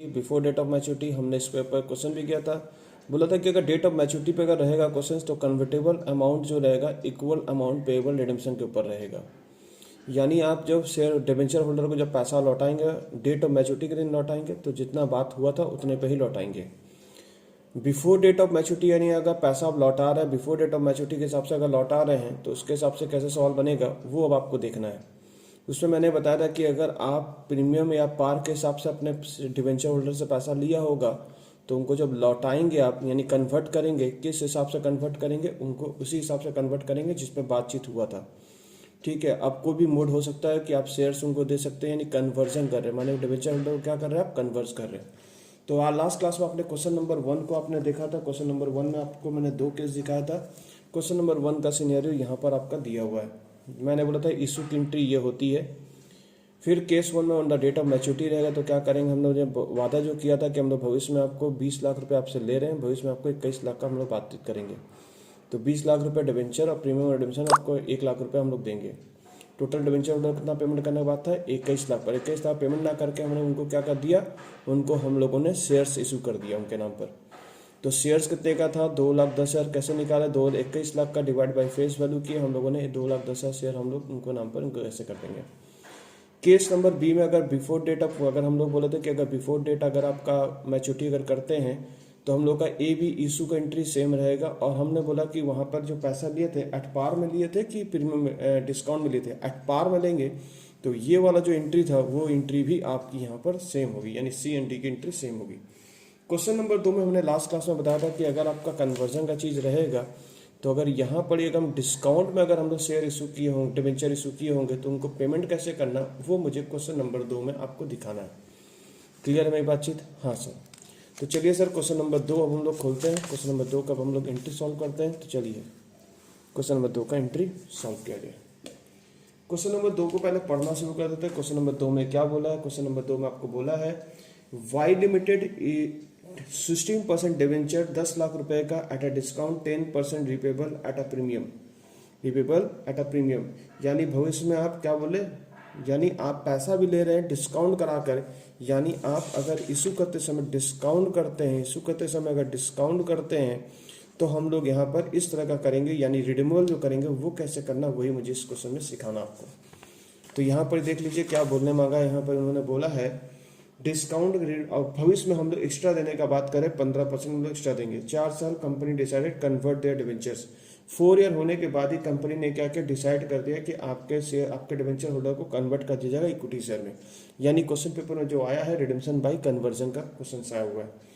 Before date of maturity हमने इस पे पर क्वेश्चन भी किया था। बोला था कि अगर डेट ऑफ मैच्योरिटी पे अगर रहेगा क्वेश्चन तो कन्वर्टेबल अमाउंट जो रहेगा इक्वल अमाउंट पेएबल रिडेम्पशन के ऊपर रहेगा। यानी आप जब शेयर डिबेंचर होल्डर को जब पैसा लौटाएंगे डेट ऑफ मैच्योरिटी के दिन लौटाएंगे तो जितना बात हुआ था उतने पे ही लौटाएंगे। बिफोर डेट ऑफ मैच्योरिटी यानी अगर पैसा आप लौटा रहे हैं बिफोर डेट ऑफ मैच्योरिटी के हिसाब से अगर लौटा रहे हैं तो उसके हिसाब से कैसे सवाल बनेगा वो अब आपको देखना है। उसमें मैंने बताया था कि अगर आप प्रीमियम या पार के हिसाब से अपने डिवेंचर होल्डर से पैसा लिया होगा तो उनको जब लौटाएंगे आप यानी कन्वर्ट करेंगे, किस हिसाब से कन्वर्ट करेंगे, उनको उसी हिसाब से कन्वर्ट करेंगे जिस पे बातचीत हुआ था। ठीक है, आपको भी मोड हो सकता है कि आप शेयर्स उनको दे सकते हैं यानी कन्वर्जन कर रहे हैं, माने डिवेंचर होल्डर को क्या कर रहे हैं आप कन्वर्स कर रहे हैं। तो लास्ट क्लास में आपने क्वेश्चन नंबर 1 को आपने देखा था। क्वेश्चन नंबर 1 में आपको मैंने 2 केस दिखाया था। क्वेश्चन नंबर 1 का सिनेरियो यहाँ पर आपका दिया हुआ है। मैंने बोला था इशू की एंट्री ये होती है। फिर केस 1 में on the date of maturity रहेगा तो क्या करेंगे, हम लोग ने वादा जो किया था कि हम लोग भविष्य में आपको 20 लाख रुपए आपसे ले रहे हैं, भविष्य में आपको 21 लाख का हम लोग बातचीत करेंगे। तो 20 लाख रुपए डिवेंचर और प्रीमियम रिडेम्पशन आपको 1 लाख रुपए हम लोग देंगे। टोटल डिवेंचर होल्डर कितना पेमेंट करने की बात था 21 लाख पर। 21 लाख पेमेंट ना करके हमने उनको क्या कर दिया, उनको हम लोगों ने शेयर्स इशू कर दिया उनके नाम पर। तो शेयर्स कितने का था 2,10,000 कैसे निकाला, 21 लाख का डिवाइड बाई फेस वैल्यू किए हम लोगों ने 2,10,000 शेयर हम लोग उनको नाम पर उनको ऐसे कर देंगे। केस नंबर बी में अगर बिफोर डेट ऑफ अगर हम लोग बोले थे कि अगर बिफोर डेट अगर आपका मैच्योरिटी अगर करते हैं तो हम लोग का ए बी इशू का एंट्री सेम रहेगा। और हमने बोला कि वहाँ पर जो पैसा लिए थे एट पार में लिए थे कि प्रीमियम डिस्काउंट में लिए थे, एट पार में लेंगे तो ये वाला जो एंट्री था वो एंट्री भी आपकी यहाँ पर सेम होगी यानी सी एंड डी की एंट्री सेम होगी। क्वेश्चन नंबर 2 में हमने लास्ट क्लास में बताया था कि अगर आपका कन्वर्जन का चीज़ रहेगा तो अगर यहाँ पर एकदम डिस्काउंट में अगर हम लोग शेयर इशू किए होंगे डिवेंचर इशू किए होंगे तो उनको पेमेंट कैसे करना वो मुझे क्वेश्चन नंबर 2 में आपको दिखाना है। क्लियर है मेरी बातचीत? हाँ सर। तो चलिए सर क्वेश्चन नंबर 2 अब हम लोग खोलते हैं। क्वेश्चन नंबर 2 का अब हम लोग एंट्री सॉल्व करते हैं। तो चलिए क्वेश्चन नंबर 2 का एंट्री सॉल्व किया गया। क्वेश्चन नंबर 2 को पहले पढ़ना शुरू कर देते हैं। क्वेश्चन नंबर 2 में क्या बोला है, क्वेश्चन नंबर 2 में आपको बोला है वाई लिमिटेड 16% डिवेंचर 10 लाख रुपए का at a discount 10% repayable at a premium, repayable at a premium. यानी भविष्य में आप क्या बोले, यानी आप पैसा भी ले रहे हैं डिस्काउंट कराकर, यानी आप अगर इशू करते समय डिस्काउंट करते हैं, इशू करते समय अगर डिस्काउंट करते हैं तो हम लोग यहाँ पर इस तरह का करेंगे यानी रिडीमेबल जो करेंगे वो कैसे करना वही मुझे इस क्वेश्चन में सिखाना आपको। तो यहाँ पर देख लीजिए क्या बोलने मांगा है। यहाँ पर उन्होंने बोला है डिस्काउंट और भविष्य में हम लोग एक्स्ट्रा देने का बात करें 15% हम लोग एक्स्ट्रा देंगे। 4 साल company decided convert there debentures. 4 year होने के बाद ही कंपनी ने क्या किया डिसाइड कर दिया कि आपके शेयर आपके डिवेंचर होल्डर को कन्वर्ट कर दिया जाएगा इक्विटी शेयर में। यानी क्वेश्चन पेपर में जो आया है रिडेम्पशन बाय कन्वर्जन का क्वेश्चन आया हुआ है।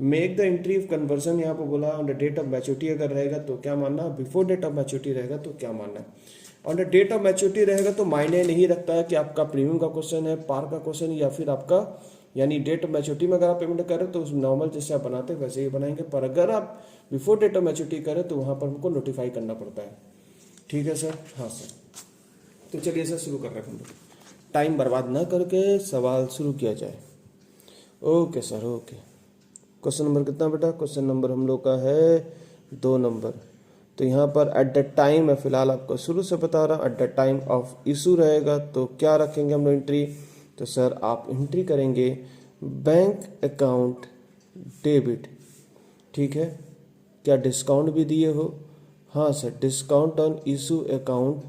Make the entry of conversion यहाँ पर बोला on the date of maturity अगर रहेगा तो क्या मानना, बिफोर डेट ऑफ मैच्योरिटी रहेगा तो क्या मानना। On the date of maturity रहेगा तो मायने नहीं रखता है कि आपका प्रीमियम का क्वेश्चन है, पार का क्वेश्चन या फिर आपका यानी डेट ऑफ मैच्योरिटी में अगर आप पेमेंट करें तो उस नॉर्मल जैसे आप बनाते हैं वैसे ही बनाएंगे। पर अगर आप बिफोर डेट ऑफ मैच्योरिटी करें तो वहां पर हमको नोटिफाई करना पड़ता है। ठीक है सर? हाँ सर। तो चलिए सर शुरू कर रहे हैं हम लोग, टाइम बर्बाद ना करके सवाल शुरू किया जाए। Okay sir okay. Question number कितना बेटा? क्वेश्चन नंबर हम लोग का है 2 नंबर। तो यहाँ पर एट द टाइम मैं फिलहाल आपको शुरू से बता रहा हूँ eight the time of issue रहेगा तो क्या रखेंगे हम लोग एंट्री। तो सर आप एंट्री करेंगे बैंक अकाउंट डेबिट। ठीक है, क्या डिस्काउंट भी दिए हो? हाँ sir, discount on issue account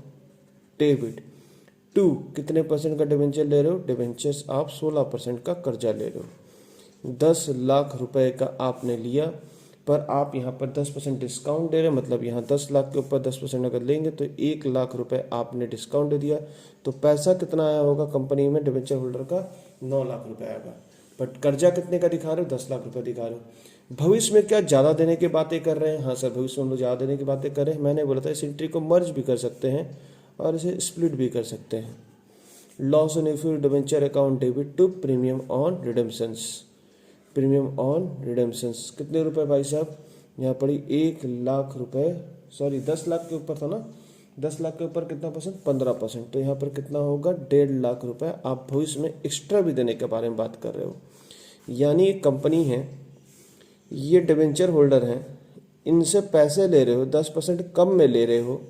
debit to कितने परसेंट का डिवेंचर ले रहे हो? डिवेंचर्स आप 16% का कर्जा ले रहे हो। 10 लाख रुपए का आपने लिया पर आप यहाँ पर 10% डिस्काउंट दे रहे हैं, मतलब यहाँ 10 लाख के ऊपर 10% अगर लेंगे तो 1 लाख रुपए आपने डिस्काउंट दे दिया। तो पैसा कितना आया होगा कंपनी में डिवेंचर होल्डर का? 9 लाख रुपए आएगा। बट कर्जा कितने का दिखा रहे हो? 10 लाख रुपए दिखा रहे हो। भविष्य में क्या ज़्यादा देने की बातें कर रहे हैं? हाँ सर, भविष्य में हम लोग ज़्यादा देने की बातें कर रहे हैं। मैंने बोला था इस एंट्री को मर्ज भी कर सकते हैं और इसे स्प्लिट भी कर सकते हैं। Loss on issue debenture account debit to premium on redemptions, premium on redemptions कितने रुपए भाई साहब? यहाँ पड़ी 1 लाख रुपए, सॉरी 10 लाख के ऊपर था ना, 10 लाख के ऊपर कितना परसेंट? 15%। तो यहाँ पर कितना होगा? 1.5 लाख रुपए आप भविष्य में एक्स्ट्रा भी देने के बारे में बात कर रहे हो। यानी एक कंपनी है, ये डिवेंचर होल्डर हैं, इनसे पैसे ले रहे हो 10% कम में ले रहे हो,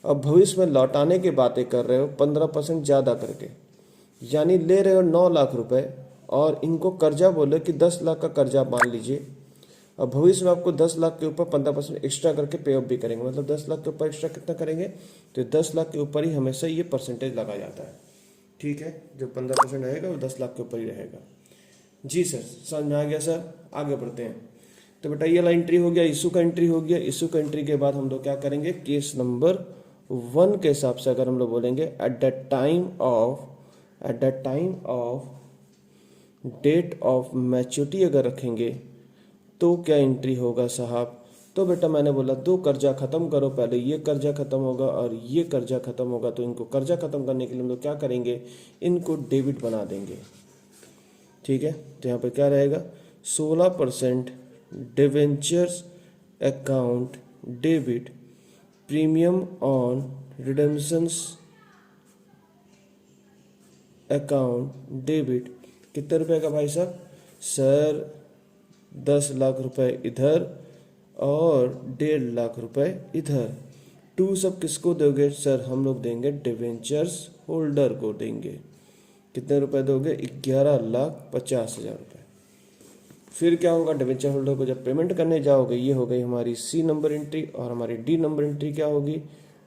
अब भविष्य में लौटाने की बातें कर रहे हो 15% ज़्यादा करके, यानी ले रहे हो 9 लाख रुपए और इनको कर्जा बोले कि 10 लाख का कर्जा मान लीजिए, और भविष्य में आपको 10 लाख के ऊपर 15% एक्स्ट्रा करके पे ऑफ भी करेंगे, मतलब 10 लाख के ऊपर एक्स्ट्रा कितना करेंगे, तो 10 लाख के ऊपर ही हमेशा ये परसेंटेज लगा जाता है। ठीक है, जो 15% रहेगा वो 10 लाख के ऊपर ही रहेगा। जी सर, समझ में आ गया सर। आगे बढ़ते हैं। तो बेटा ये वाला एंट्री हो गया, इशू का एंट्री हो गया। इशू का एंट्री के बाद हम लोग क्या करेंगे, केस नंबर 1 के हिसाब से अगर हम लोग बोलेंगे at the time of date of maturity अगर रखेंगे तो क्या एंट्री होगा साहब। तो बेटा मैंने बोला 2 कर्जा खत्म करो, पहले ये कर्जा खत्म होगा और ये कर्जा खत्म होगा, तो इनको कर्जा खत्म करने के लिए हम लोग क्या करेंगे, इनको डेबिट बना देंगे। ठीक है, तो यहाँ पर क्या रहेगा, 16% debentures account debit, premium on redemptions account debit, कितने रुपए का भाई साहब, सर 10 लाख रुपए इधर और 1.5 लाख रुपए इधर। 2 सब किसको दोगे सर, हम लोग देंगे डिवेंचर्स होल्डर को देंगे। कितने रुपए दोगे, 11,50,000 रुपये। फिर क्या होगा, डिवेंचर होल्डर को जब पेमेंट करने जाओगे, ये हो गई हमारी सी नंबर एंट्री, और हमारी डी नंबर एंट्री क्या होगी,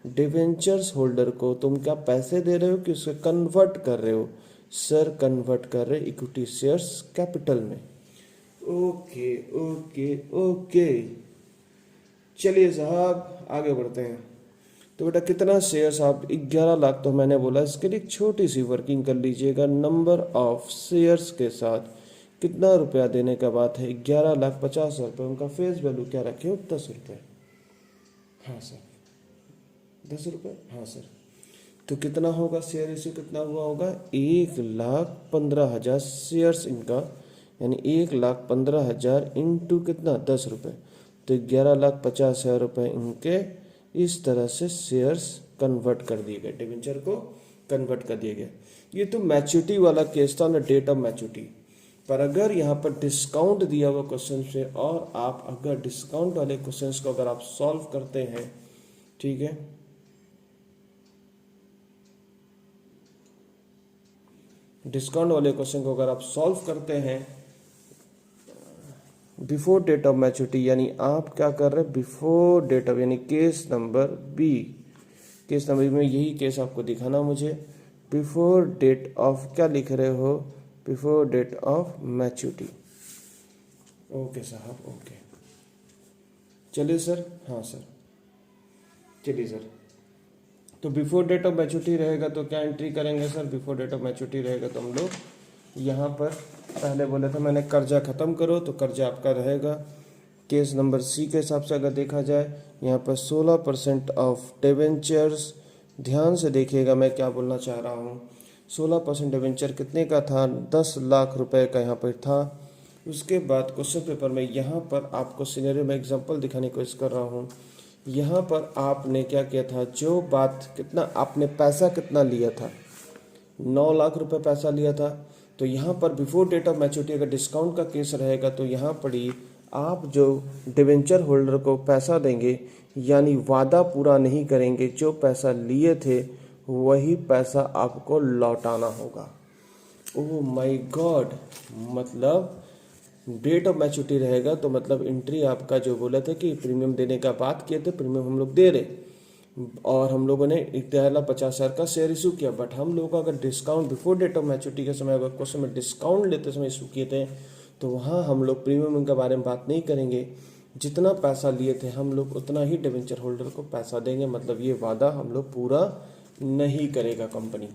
डिवेंचर्स होल्डर को तुम क्या पैसे दे रहे हो कि उसे कन्वर्ट कर रहे हो, सर कन्वर्ट कर रहे इक्विटी शेयर्स कैपिटल में। ओके ओके ओके, चलिए साहब आगे बढ़ते हैं। तो बेटा कितना शेयर्स, आप 11 लाख तो मैंने बोला, इसके लिए एक छोटी सी वर्किंग कर लीजिएगा। नंबर ऑफ शेयर्स के साथ कितना रुपया देने का बात है, 11,50,000 रुपये। उनका फेस वैल्यू क्या रखे हो, 10 रुपये। हाँ सर, 10 रुपये, हाँ सर। तो कितना होगा शेयर इशू, कितना हुआ होगा, 1,15,000 शेयर्स इनका, यानी 1,15,000 इंटू कितना, 10 रुपये, तो 11,50,000 रुपये इनके इस तरह से शेयर्स कन्वर्ट कर दिए गए, डिवेंचर को कन्वर्ट कर दिए गए। ये तो मैच्योरिटी वाला केस था ना, डेट ऑफ मैच्योरिटी। पर अगर यहाँ पर डिस्काउंट दिया हुआ क्वेश्चन से, और आप अगर डिस्काउंट वाले क्वेश्चंस को अगर आप सॉल्व करते हैं, ठीक है, डिस्काउंट वाले क्वेश्चन को अगर आप सॉल्व करते हैं बिफोर डेट ऑफ मैच्योरिटी, यानी आप क्या कर रहे हैं, बिफोर डेट ऑफ, यानी case number B, case number में यही केस आपको दिखाना मुझे, बिफोर डेट ऑफ क्या लिख रहे हो, before date of maturity. Okay साहब, ओके, चलिए सर, हाँ सर, चलिए सर। तो बिफोर डेट ऑफ मैच्योरिटी रहेगा तो क्या एंट्री करेंगे sir, before date of maturity रहेगा तो हम लोग यहाँ पर पहले बोले थे मैंने कर्जा खत्म करो, तो कर्जा आपका रहेगा केस नंबर सी के हिसाब से अगर देखा जाए, यहाँ पर 16% ऑफ डिवेंचर्स, ध्यान से देखिएगा मैं क्या बोलना चाह रहा हूँ। 16% डिवेंचर कितने का था, 10 लाख रुपए का यहाँ पर था। उसके बाद क्वेश्चन पेपर में यहाँ पर आपको सिनेरियो में एग्जांपल दिखाने की कोशिश कर रहा हूँ। यहाँ पर आपने क्या किया था, जो बात कितना आपने पैसा कितना लिया था, 9 लाख रुपए पैसा लिया था। तो यहाँ पर बिफोर डेट ऑफ मैच्योरिटी अगर डिस्काउंट का केस रहेगा तो यहाँ पर ही आप जो डिवेंचर होल्डर को पैसा देंगे, यानी वादा पूरा नहीं करेंगे, जो पैसा लिए थे वही पैसा आपको लौटाना होगा। ओह माय गॉड, मतलब डेट ऑफ मैच्योरिटी रहेगा तो मतलब एंट्री आपका जो बोला था कि प्रीमियम देने का बात किए थे, प्रीमियम हम लोग दे रहे, और हम लोगों ने 1,50,000 का शेयर इशू किया। बट हम लोग अगर discount before date of maturity के समय अगर क्वेश्चन में डिस्काउंट लेते समय इशू किए थे, तो वहाँ हम लोग प्रीमियम के बारे में बात नहीं करेंगे। जितना पैसा लिए थे हम लोग उतना ही डिवेंचर होल्डर को पैसा देंगे, मतलब ये वादा हम लोग पूरा नहीं करेगा कंपनी।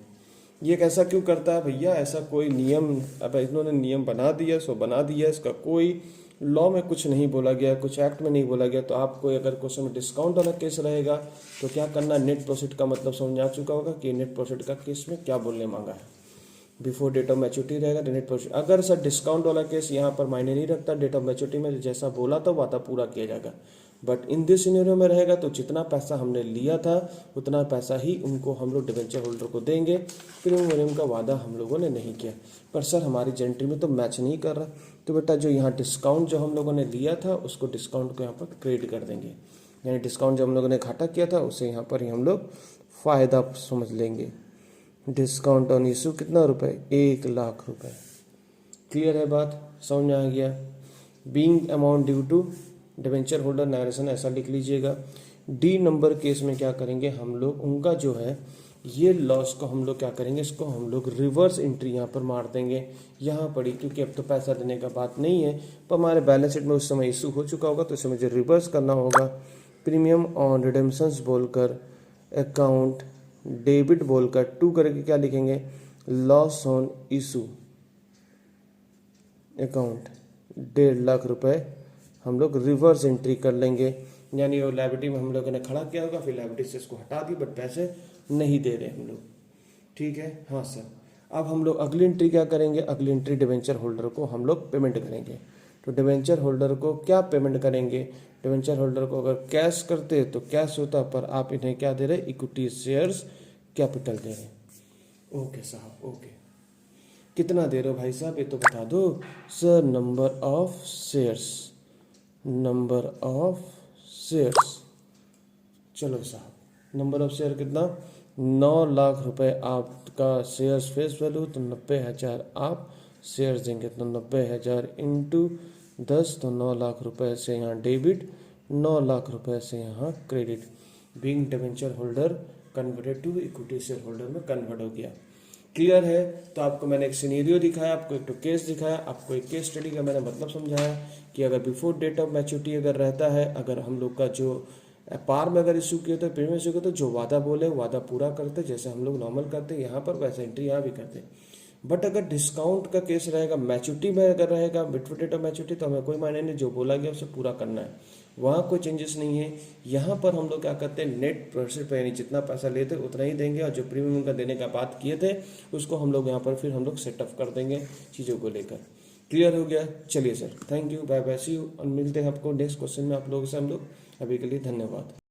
ये कैसा क्यों करता है भैया, ऐसा कोई नियम, अब इन्होंने नियम बना दिया सो बना दिया, इसका कोई लॉ में कुछ नहीं बोला गया, कुछ एक्ट में नहीं बोला गया। तो आपको अगर क्वेश्चन में डिस्काउंट वाला केस रहेगा तो क्या करना, नेट प्रॉफिट का मतलब समझ आ चुका होगा कि नेट प्रॉफिट का केस में क्या बोलने मांगा है। बिफोर डेट ऑफ मैच्योरिटी रहेगा तो नेट प्रॉफिट। अगर सर डिस्काउंट वाला केस यहाँ पर मायने नहीं रखता, डेट ऑफ मैच्योरिटी में जैसा बोला था वादा पूरा किया जाएगा। बट इन दिस सिनेरियो में रहेगा तो जितना पैसा हमने लिया था उतना पैसा ही उनको हम लोग डिवेंचर होल्डर को देंगे, प्रीमियम का वादा हम लोगों ने नहीं किया। पर सर हमारी जेंट्री में तो मैच नहीं कर रहा, तो बेटा जो यहाँ डिस्काउंट जो हम लोगों ने लिया था उसको डिस्काउंट को यहाँ पर क्रेडिट कर देंगे, यानी डिस्काउंट जो हम लोगों ने घाटा किया था उसे यहाँ पर ही हम लोग फ़ायदा समझ लेंगे। डिस्काउंट ऑन इशू कितना रुपए, 1 लाख रुपए। क्लियर है बात, समझ में आ गया। Being amount due to debenture holder narration ऐसा लिख लीजिएगा। डी नंबर केस में क्या करेंगे हम लोग, उनका जो है ये लॉस को हम लोग क्या करेंगे, इसको हम लोग रिवर्स एंट्री यहाँ पर मार देंगे। यहाँ पड़ी क्योंकि अब तो पैसा देने का बात नहीं है, पर हमारे बैलेंस शीट में उस समय इशू हो चुका होगा, तो इसे मुझे रिवर्स करना होगा। प्रीमियम ऑन रिडेम्पशंस बोलकर अकाउंट डेबिट बोलकर टू करके क्या लिखेंगे, loss on issue account 1.5 lakh रुपए हम लोग रिवर्स एंट्री कर लेंगे। यानी वो लायबिलिटी में हम लोगों ने खड़ा किया होगा, फिर लायबिलिटी से इसको हटा दी, बट पैसे नहीं दे रहे हम लोग। ठीक है, हाँ सर। अब हम लोग अगली एंट्री क्या करेंगे, अगली एंट्री डिबेंचर होल्डर को हम लोग पेमेंट करेंगे। तो डिबेंचर होल्डर को क्या पेमेंट करेंगे, डिबेंचर होल्डर को अगर कैश करते तो कैश होता, पर आप इन्हें क्या दे रहे, इक्विटी शेयर्स कैपिटल दे रहे। ओके साहब, ओके। कितना दे रहे हो भाई साहब, ये तो बता दो। Sir number of shares, number of shares. चलो साहब, नंबर ऑफ शेयर कितना, 9 लाख रुपए आपका शेयर्स फेस वैल्यू, तो 90,000 आप शेयर्स देंगे। तो 90,000 इंटू 10, तो 9 लाख रुपए से यहाँ डेबिट, 9 लाख रुपए से यहाँ credit. Being debenture holder converted to equity share holder में कन्वर्ट हो गया। क्लियर है। तो आपको मैंने एक सिनेरियो दिखाया, आपको एक तो केस दिखाया, आपको एक केस स्टडी का मैंने मतलब समझाया कि अगर बिफोर डेट ऑफ मैच्योरिटी अगर रहता है, अगर हम लोग का जो पार में अगर इशू किया तो प्रीमियम इशू किया तो जो वादा बोले वादा पूरा करते, जैसे हम लोग नॉर्मल करते यहाँ पर वैसे एंट्री यहाँ भी करते। बट अगर डिस्काउंट का केस रहेगा, मैच्योरिटी में अगर रहेगा बिफोर डेट ऑफ मैच्योरिटी, तो हमें कोई मायने नहीं, जो बोला गया उसे पूरा करना है, वहाँ कोई चेंजेस नहीं है। यहाँ पर हम लोग क्या करते हैं, नेट प्रोसेस पे यानी जितना पैसा लेते उतना ही देंगे, और जो प्रीमियम का देने का बात किए थे उसको हम लोग यहाँ पर फिर हम लोग सेटअप कर देंगे चीज़ों को लेकर। क्लियर हो गया। चलिए sir, thank you, bye bye, see you, और मिलते हैं आपको नेक्स्ट क्वेश्चन में आप लोगों से हम लोग। अभी के लिए धन्यवाद।